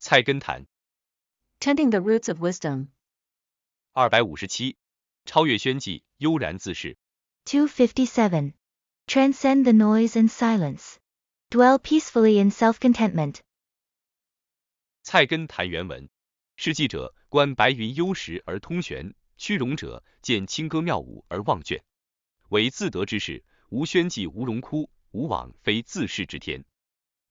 菜根谭。Tending the roots of wisdom. 257. 超越喧寂，悠然自适。257. Transcend the noise and silence. Dwell peacefully in self-contentment. 菜根谭原文：是记者观白云幽时而通玄，虚荣者见清歌妙舞而忘倦。为自得之士，无喧寂，无荣枯，无往非自适之天。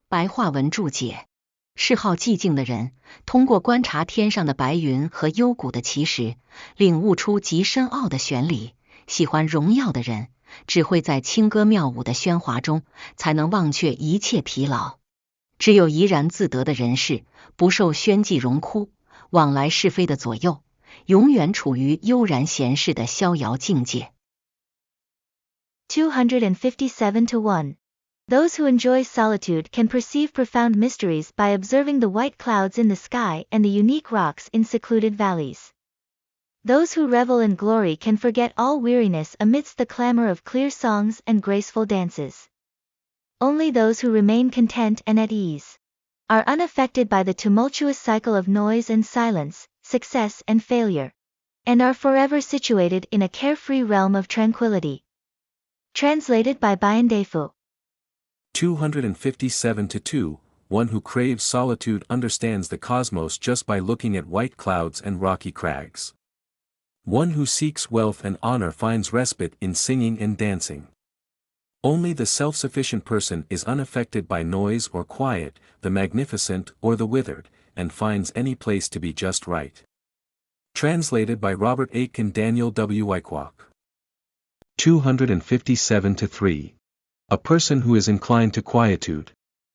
白话文注解：嗜好寂静的人，通过观察天上的白云和幽谷的奇石，领悟出极深奥的玄理。喜欢荣耀的人，只会在清歌妙舞的喧哗中，才能忘却一切疲劳。只有怡然自得的人士，不受喧寂荣枯、往来是非的左右，永远处于悠然闲适的逍遥境界。257-1. Those who enjoy solitude can perceive profound mysteries by observing the white clouds in the sky and the unique rocks in secluded valleys. Those who revel in glory can forget all weariness amidst the clamor of clear songs and graceful dances. Only those who remain content and at ease are unaffected by the tumultuous cycle of noise and silence, success and failure, and are forever situated in a carefree realm of tranquility. Translated by Bayan Defu. 257-2. One who craves solitude understands the cosmos just by looking at white clouds and rocky crags. One who seeks wealth and honor finds respite in singing and dancing. Only the self-sufficient person is unaffected by noise or quiet, the magnificent or the withered, and finds any place to be just right. Translated by Robert Aitken Daniel W. Wyckoff. 257-3. A person who is inclined to quietude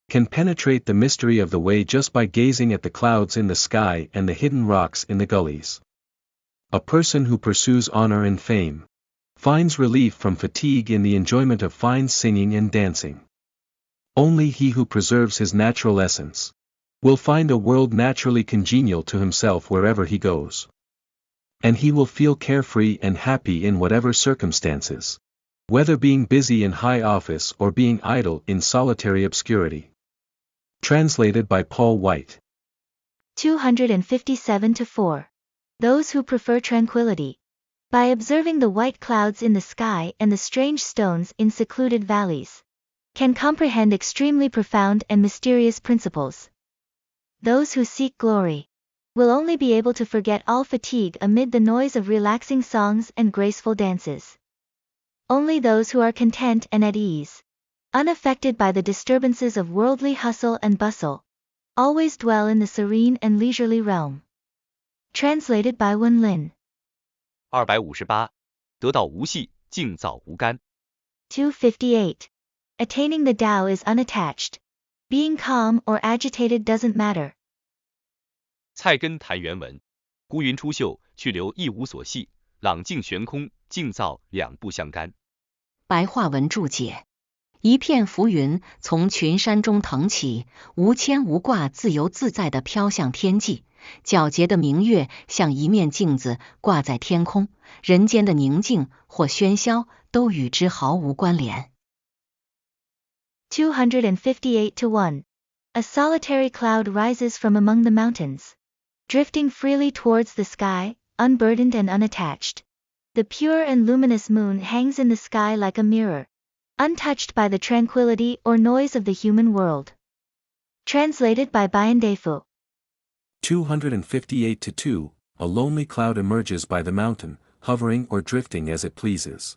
can penetrate the mystery of the way just by gazing at the clouds in the sky and the hidden rocks in the gullies. A person who pursues honor and fame finds relief from fatigue in the enjoyment of fine singing and dancing. Only he who preserves his natural essence will find a world naturally congenial to himself wherever he goes. And he will feel carefree and happy in whatever circumstances, whether being busy in high office or being idle in solitary obscurity. Translated by Paul White. 257-4. Those who prefer tranquility, by observing the white clouds in the sky and the strange stones in secluded valleys, can comprehend extremely profound and mysterious principles. Those who seek glory will only be able to forget all fatigue amid the noise of relaxing songs and graceful dances. Only those who are content and at ease, unaffected by the disturbances of worldly hustle and bustle, always dwell in the serene and leisurely realm. Translated by Wen Lin. 258. 得道无系，静躁无干。258. Attaining the Tao is unattached. Being calm or agitated doesn't matter. 菜根谭原文：孤云出岫，去留一无所系，朗静悬空，静躁两不相干。白话文注解：一片浮云从群山中腾起，无牵无挂，自由自在地飘向天际。皎洁的明月像一面镜子挂在天空，人间的宁静或喧嚣都与之毫无关联。258-1. A solitary cloud rises from among the mountains, drifting freely towards the sky, unburdened and unattached. The pure and luminous moon hangs in the sky like a mirror, untouched by the tranquility or noise of the human world. Translated by Bayan Defu. 258-2. A lonely cloud emerges by the mountain, hovering or drifting as it pleases.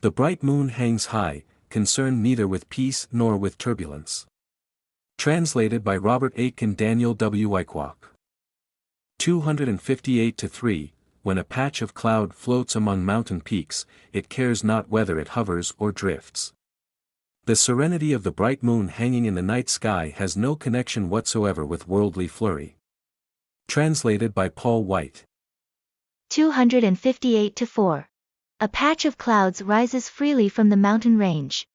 The bright moon hangs high, concerned neither with peace nor with turbulence. Translated by Robert Aitken Daniel W. Wyckoff. 258-3. When a patch of cloud floats among mountain peaks, it cares not whether it hovers or drifts. The serenity of the bright moon hanging in the night sky has no connection whatsoever with worldly flurry. Translated by Paul White. 258-4. A patch of clouds rises freely from the mountain range,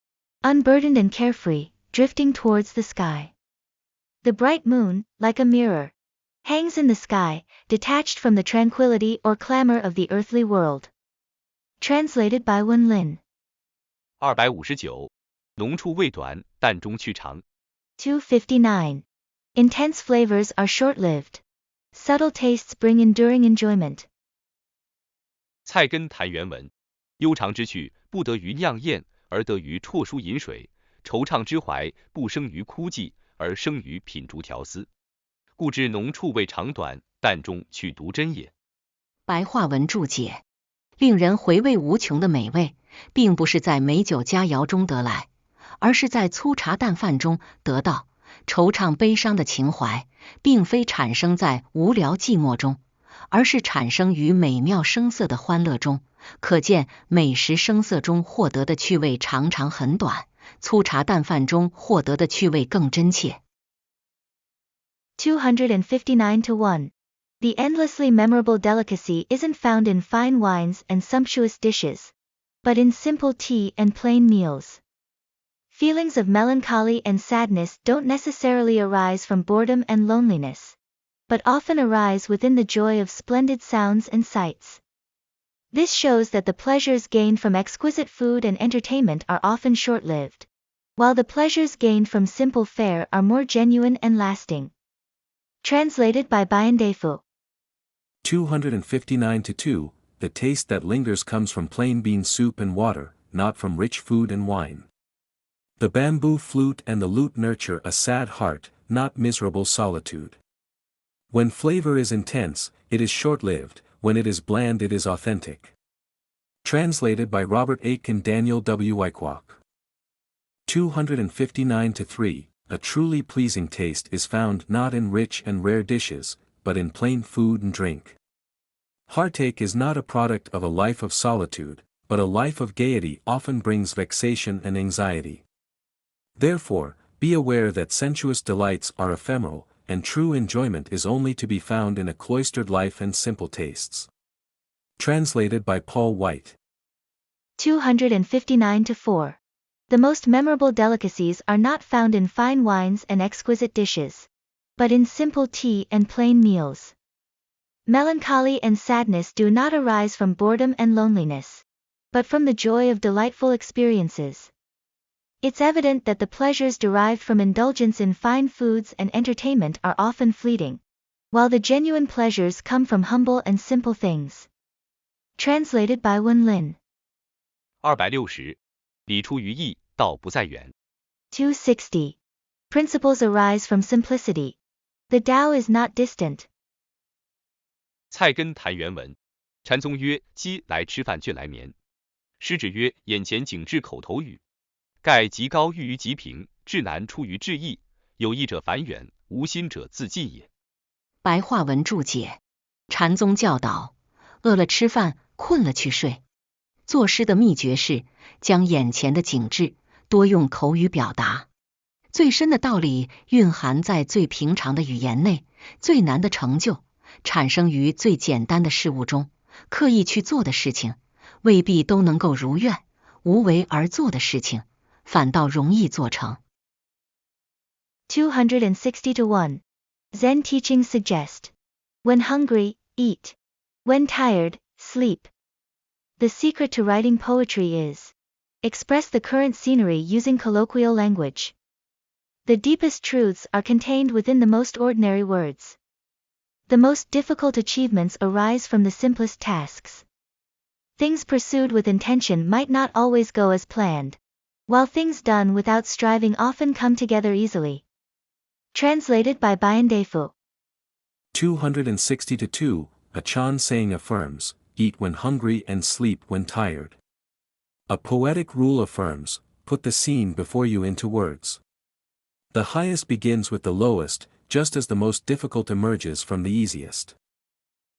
unburdened and carefree, drifting towards the sky. The bright moon, like a mirror, hangs in the sky, detached from the tranquility or clamor of the earthly world. Translated by Wen Lin. 259. 浓处未短，淡中趋长。 259. Intense flavors are short-lived. Subtle tastes bring enduring enjoyment. 菜根谭原文：悠长之趣，不得于酿宴，而得于啜书饮水；惆怅之怀，不生于枯寂，而生于品竹调丝。故知浓处味长短，淡中取独真也。白话文注解：令人回味无穷的美味，并不是在美酒佳肴中得来，而是在粗茶淡饭中得到；惆怅悲伤的情怀，并非产生在无聊寂寞中，而是产生于美妙声色的欢乐中。可见美食声色中获得的趣味常常很短，粗茶淡饭中获得的趣味更真切。259-1. The endlessly memorable delicacy isn't found in fine wines and sumptuous dishes, but in simple tea and plain meals. Feelings of melancholy and sadness don't necessarily arise from boredom and loneliness, but often arise within the joy of splendid sounds and sights. This shows that the pleasures gained from exquisite food and entertainment are often short-lived, while the pleasures gained from simple fare are more genuine and lasting. Translated by Bayandefu. 259-2. The taste that lingers comes from plain bean soup and water, not from rich food and wine. The bamboo flute and the lute nurture a sad heart, not miserable solitude. When flavor is intense, it is short-lived; when it is bland, it is authentic. Translated by Robert Aitken Daniel W. Wyckoff. 259-3. A truly pleasing taste is found not in rich and rare dishes, but in plain food and drink. Heartache is not a product of a life of solitude, but a life of gaiety often brings vexation and anxiety. Therefore, be aware that sensuous delights are ephemeral, and true enjoyment is only to be found in a cloistered life and simple tastes. Translated by Paul White. 259-4. The most memorable delicacies are not found in fine wines and exquisite dishes, but in simple tea and plain meals. Melancholy and sadness do not arise from boredom and loneliness, but from the joy of delightful experiences. It's evident that the pleasures derived from indulgence in fine foods and entertainment are often fleeting, while the genuine pleasures come from humble and simple things. Translated by Wen Lin. 260. 理出于易，道不在远。 260. Principles arise from simplicity. The Tao is not distant. 菜根谭原文：禅宗曰：饥来吃饭，倦来眠。师指曰：眼前景致口头语。盖极高欲于极平，至难出于至易。有意者反远，无心者自近也。白话文注解：禅宗教导，饿了吃饭，困了去睡。作诗的秘诀是将眼前的景致多用口语表达，最深的道理蕴含在最平常的语言内，最难的成就产生于最简单的事物中。刻意去做的事情未必都能够如愿，无为而做的事情反倒容易做成。260-1. Zen teachings suggest: when hungry, eat; when tired, sleep. The secret to writing poetry is: express the current scenery using colloquial language. The deepest truths are contained within the most ordinary words. The most difficult achievements arise from the simplest tasks. Things pursued with intention might not always go as planned, while things done without striving often come together easily. Translated by Bayandefu. 260-2. A Chan saying affirms: eat when hungry and sleep when tired. A poetic rule affirms: put the scene before you into words. The highest begins with the lowest, just as the most difficult emerges from the easiest.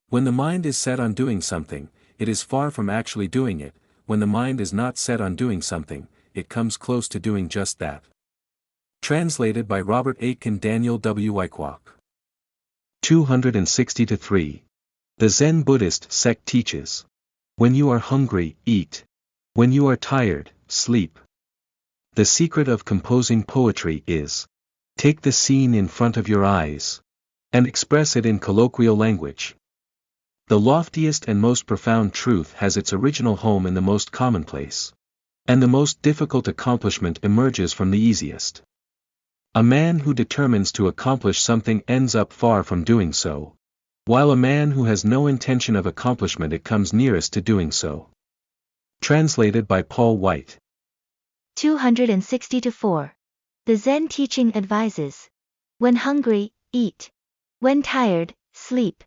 When the mind is set on doing something, it is far from actually doing it. When the mind is not set on doing something, it comes close to doing just that. Translated by Robert Aitken Daniel W. Wyckoff. 260-3. The Zen Buddhist sect teaches: when you are hungry, eat; when you are tired, sleep. The secret of composing poetry is: take the scene in front of your eyes, and express it in colloquial language. The loftiest and most profound truth has its original home in the most commonplace, and the most difficult accomplishment emerges from the easiest. A man who determines to accomplish something ends up far from doing so, while a man who has no intention of accomplishment it comes nearest to doing so. Translated by Paul White. 260-4. The Zen teaching advises: when hungry, eat. When tired, sleep.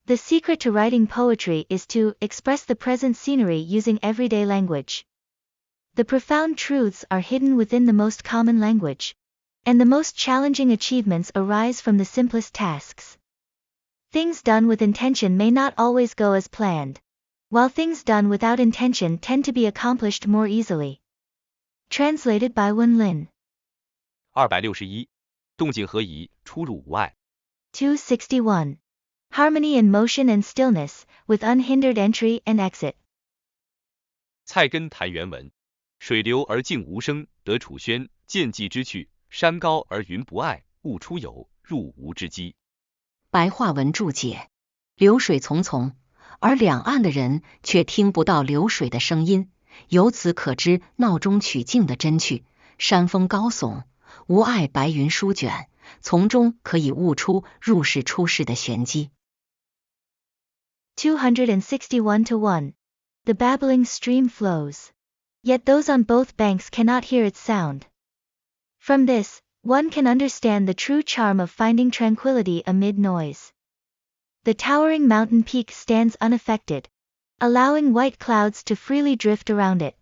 The secret to writing poetry is to express the present scenery using everyday language. The profound truths are hidden within the most common language, and the most challenging achievements arise from the simplest tasks. Things done with intention may not always go as planned, while things done without intention tend to be accomplished more easily. Translated by Wen Lin. 261. 动静合宜，出入无碍。261. Harmony in motion and stillness, with unhindered entry and exit. 菜根谭原文：水流而静无声，得处轩；见迹之趣，山高而云不碍，物出有，入无之机。白话文注解：流水淙淙，而两岸的人却听不到流水的声音，由此可知闹中取静的真趣。山峰高耸，无碍白云舒卷，从中可以悟出入世出世的玄机。261-1. The babbling stream flows, yet those on both banks cannot hear its sound. From this, one can understand the true charm of finding tranquility amid noise. The towering mountain peak stands unaffected, allowing white clouds to freely drift around it.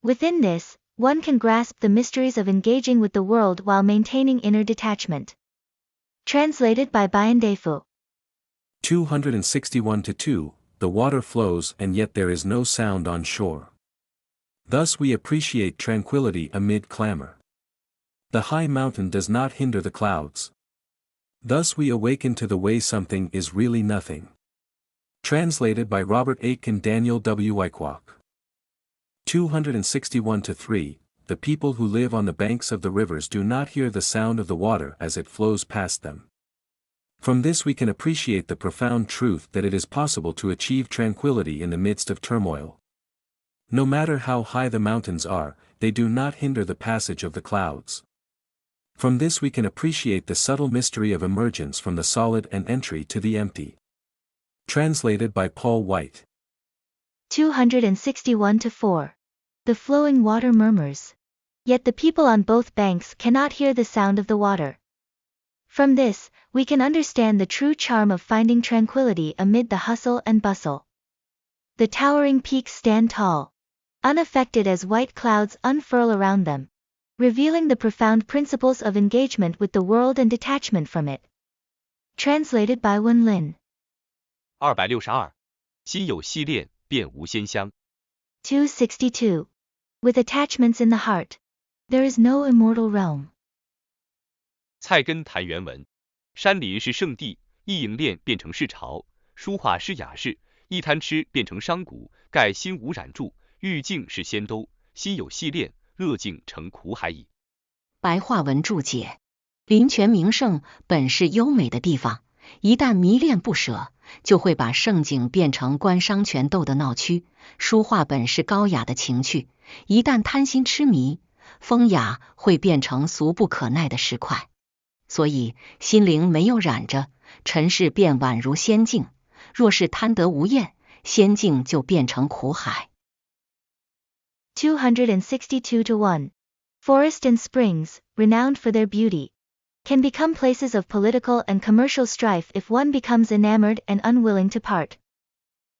Within this, one can grasp the mysteries of engaging with the world while maintaining inner detachment. Translated by Bayan Defu. 261-2. The water flows and yet there is no sound on shore. Thus we appreciate tranquility amid clamor. The high mountain does not hinder the clouds. Thus we awaken to the way something is really nothing. Translated by Robert Aitken Daniel W. Wyckoff. 261-3. The people who live on the banks of the rivers do not hear the sound of the water as it flows past them. From this we can appreciate the profound truth that it is possible to achieve tranquility in the midst of turmoil. No matter how high the mountains are, they do not hinder the passage of the clouds. From this we can appreciate the subtle mystery of emergence from the solid and entry to the empty. Translated by Paul White. 261-4. The flowing water murmurs, yet the people on both banks cannot hear the sound of the water. From this, we can understand the true charm of finding tranquility amid the hustle and bustle. The towering peaks stand tall, unaffected as white clouds unfurl around them, revealing the profound principles of engagement with the world and detachment from it. Translated by Wen Lin. 262. 心有系炼，便无仙香。262. With attachments in the heart, there is no immortal realm. 菜根谭原文：山林是圣地，一营炼变成市朝；书画是雅士，一贪吃变成商贾。盖心无染著，欲静是仙兜，心有系炼，乐境成苦海矣。白话文注解：林泉名胜本是优美的地方，一旦迷恋不舍，就会把盛景变成官商权斗的闹区；书画本是高雅的情趣，一旦贪心痴迷，风雅会变成俗不可耐的石块。所以心灵没有染着，尘世便宛如仙境；若是贪得无厌，仙境就变成苦海。262-1. Forest and springs, renowned for their beauty, can become places of political and commercial strife if one becomes enamored and unwilling to part.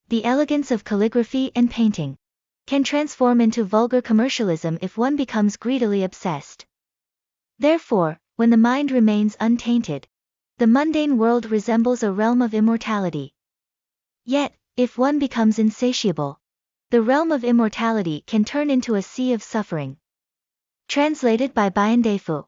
The elegance of calligraphy and painting can transform into vulgar commercialism if one becomes greedily obsessed. Therefore, when the mind remains untainted, the mundane world resembles a realm of immortality. Yet, if one becomes insatiable, the realm of immortality can turn into a sea of suffering. Translated by Bayan Defu.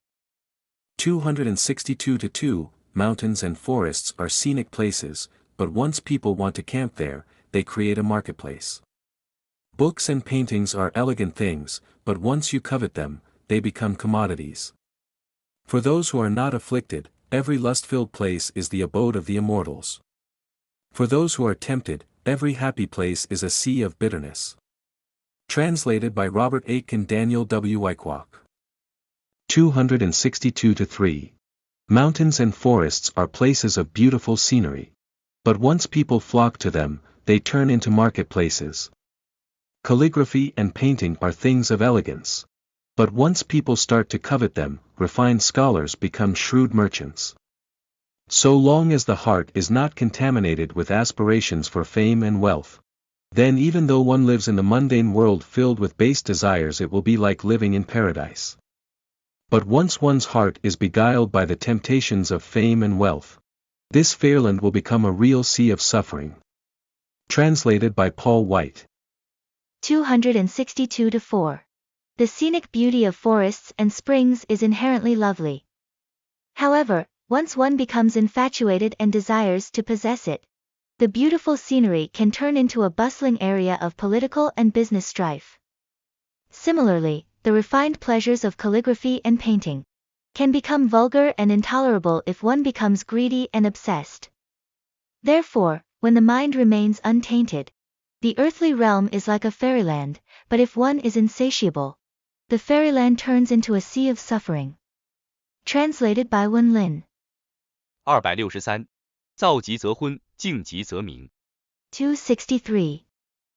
262-2. Mountains and forests are scenic places, but once people want to camp there, they create a marketplace. Books and paintings are elegant things, but once you covet them, they become commodities. For those who are not afflicted, every lust-filled place is the abode of the immortals. For those who are tempted, every happy place is a sea of bitterness. Translated by Robert Aitken Daniel W. Wyckoff. 262-3. Mountains and forests are places of beautiful scenery. But once people flock to them, they turn into marketplaces. Calligraphy and painting are things of elegance. But once people start to covet them, refined scholars become shrewd merchants. So long as the heart is not contaminated with aspirations for fame and wealth, then even though one lives in the mundane world filled with base desires, it will be like living in paradise. But once one's heart is beguiled by the temptations of fame and wealth, this fairyland will become a real sea of suffering. Translated by Paul White. 262-4. The scenic beauty of forests and springs is inherently lovely. However, once one becomes infatuated and desires to possess it, the beautiful scenery can turn into a bustling area of political and business strife. Similarly, the refined pleasures of calligraphy and painting can become vulgar and intolerable if one becomes greedy and obsessed. Therefore, when the mind remains untainted, the earthly realm is like a fairyland, but if one is insatiable, the fairyland turns into a sea of suffering. Translated by Wen Lin. 263. 躁急则昏，静急则明。 263.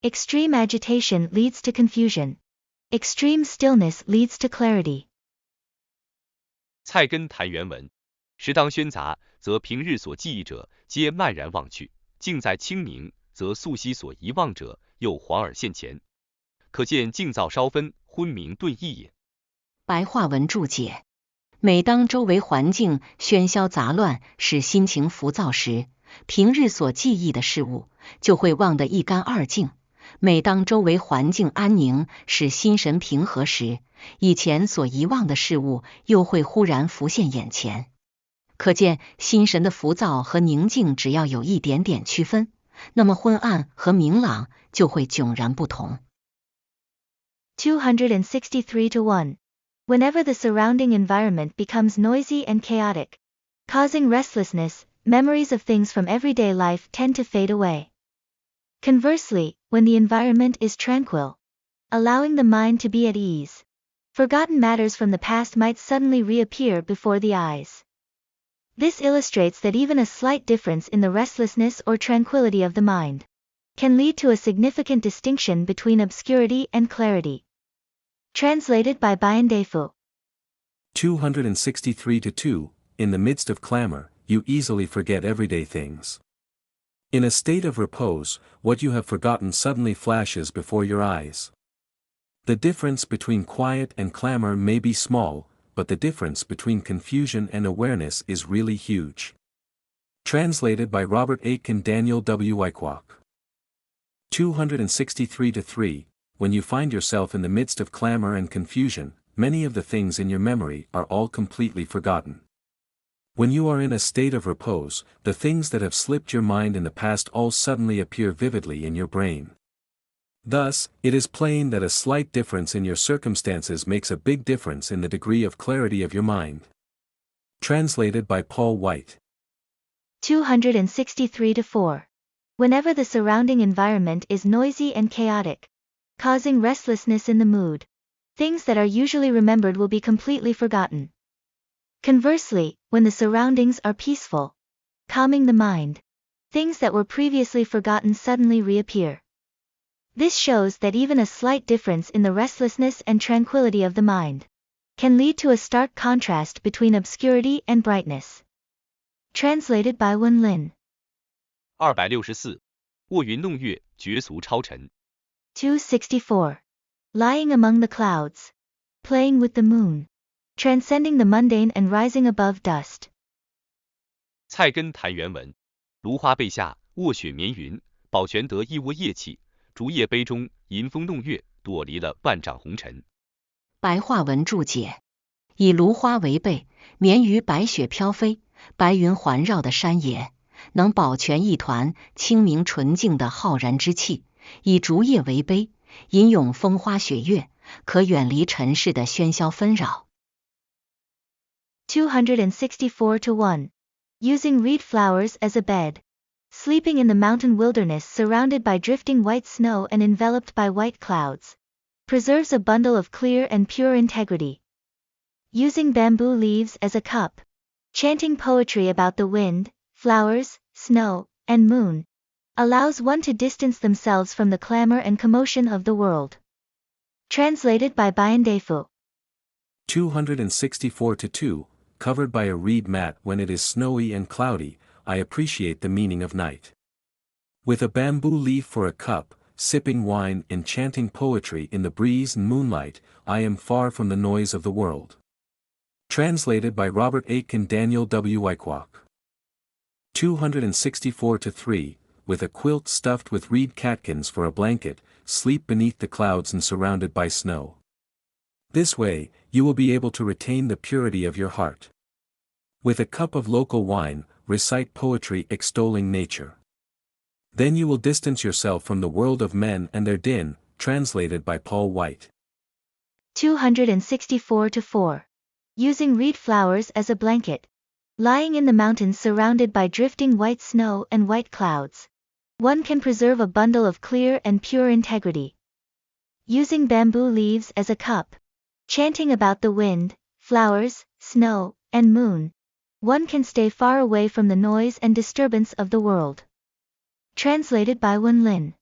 Extreme agitation leads to confusion. Extreme stillness leads to clarity. 菜根谭原文：时当喧杂，则平日所记忆者皆漫然忘去；静在清明，则素昔所遗忘者又恍尔现前。可见静躁稍分，昏明顿异也。白话文注解：每当周围环境喧嚣杂乱，使心情浮躁时，平日所记忆的事物就会忘得一干二净；每当周围环境安宁，使心神平和时，以前所遗忘的事物又会忽然浮现眼前。可见心神的浮躁和宁静只要有一点点区分，那么昏暗和明朗就会迥然不同。263-1. Whenever the surrounding environment becomes noisy and chaotic, causing restlessness, memories of things from everyday life tend to fade away. Conversely, when the environment is tranquil, allowing the mind to be at ease, forgotten matters from the past might suddenly reappear before the eyes. This illustrates that even a slight difference in the restlessness or tranquility of the mind can lead to a significant distinction between obscurity and clarity. Translated by Bayan Defu. 263-2. In the midst of clamor, you easily forget everyday things. In a state of repose, what you have forgotten suddenly flashes before your eyes. The difference between quiet and clamor may be small, but the difference between confusion and awareness is really huge. Translated by Robert Aitken Daniel W. Wyckoff. 263-3. When you find yourself in the midst of clamor and confusion, many of the things in your memory are all completely forgotten. When you are in a state of repose, the things that have slipped your mind in the past all suddenly appear vividly in your brain. Thus, it is plain that a slight difference in your circumstances makes a big difference in the degree of clarity of your mind. Translated by Paul White. 263-4. Whenever the surrounding environment is noisy and chaotic, causing restlessness in the mood, things that are usually remembered will be completely forgotten. Conversely, when the surroundings are peaceful, calming the mind, things that were previously forgotten suddenly reappear. This shows that even a slight difference in the restlessness and tranquility of the mind can lead to a stark contrast between obscurity and brightness. Translated by Wen Lin. 264. 卧云弄月，绝俗超尘。 264. Lying among the clouds, playing with the moon, transcending the mundane and rising above dust. 菜根谭原文：芦花背下，卧雪绵云，保全得一窝夜气；竹叶杯中，迎风弄月，躲离了万丈红尘。白话文注解：以芦花为背，眠于白雪飘飞、白云环绕的山野，能保全一团清明纯净的浩然之气；以竹叶为杯，吟咏风花雪月，可远离尘世的喧嚣纷扰。264-1. Using reed flowers as a bed. Sleeping in the mountain wilderness surrounded by drifting white snow and enveloped by white clouds, preserves a bundle of clear and pure integrity. Using bamboo leaves as a cup. Chanting poetry about the wind, flowers, snow, and moon allows one to distance themselves from the clamor and commotion of the world. Translated by Bayandefu. 264-2, covered by a reed mat when it is snowy and cloudy, I appreciate the meaning of night. With a bamboo leaf for a cup, sipping wine and chanting poetry in the breeze and moonlight, I am far from the noise of the world. Translated by Robert Aitken Daniel W. Wyckoff. 264-3, with a quilt stuffed with reed catkins for a blanket, sleep beneath the clouds and surrounded by snow. This way, you will be able to retain the purity of your heart. With a cup of local wine, recite poetry extolling nature. Then you will distance yourself from the world of men and their din, translated by Paul White. 264-4. Using reed flowers as a blanket. Lying in the mountains surrounded by drifting white snow and white clouds, one can preserve a bundle of clear and pure integrity. Using bamboo leaves as a cup. Chanting about the wind, flowers, snow, and moon, one can stay far away from the noise and disturbance of the world. Translated by Wen Lin.